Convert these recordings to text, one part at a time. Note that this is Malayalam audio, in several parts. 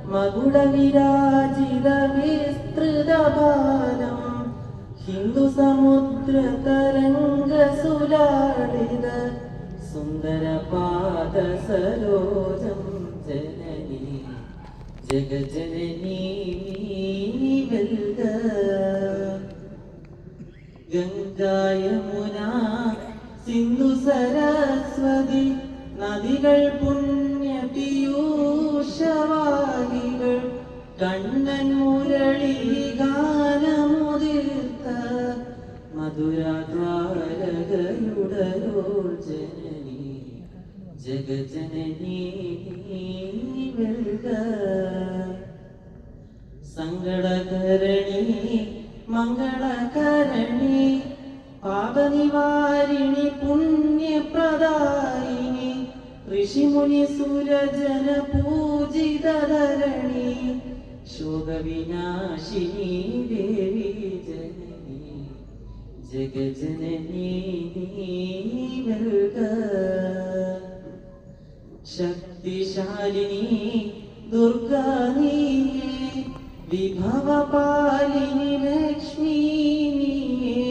മകുടവിരാജിത വിസ്തൃതഭാരം ഹിന്ദുസമുദ്ര തരംഗസുലാളിത സുന്ദരപാദ സരോജം ജനനി ജഗജനനീ വെൽക ഗംഗാ യമുന സിന്ധു സരസ്വതി നദികൾ പുണ്യ പീയൂഷവാഹികൾ കണ്ണൻ മുരളി ഗാനമുതിർത്ത മധുരാദ്വാരകയുടരോൾ ജനനി ജഗജനനീ വെൽക സങ്കടകരണി മംഗളകരണി പാപനിവാരിണി പുണ്യപ്രദായിനി ഋഷിമുനി സുരജന പൂജിതധരണി ശോകവിനാശിനി ദേവി ജനനി ജഗജനനീ വെൽക ശക്തിശാലിനി ദുർഗാ നീയേ വിഭവപാലിനി ലക്ഷ്മീ നീയേ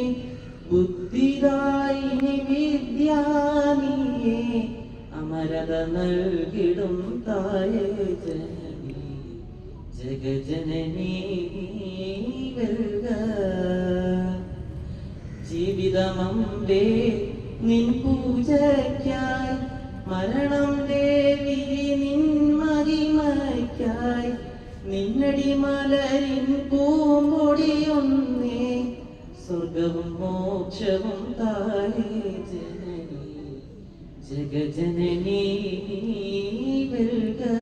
ബുദ്ധിദായിനി വിദ്യാ നീയേ അമരത നൽകിടും തായേ ജനനി ജഗജനനീ വെൽക ജീവിതമംബേ നിൻ പൂജയ്ക്കായി മരണം ദേവി നിൻ മഹിമയ്ക്കായി നിന്നടി മലരിൻ പൂമ്പൊടിയൊന്നേ സ്വർഗവും മോക്ഷവും തായേ ജനനി ജഗജനനീ വെൽക.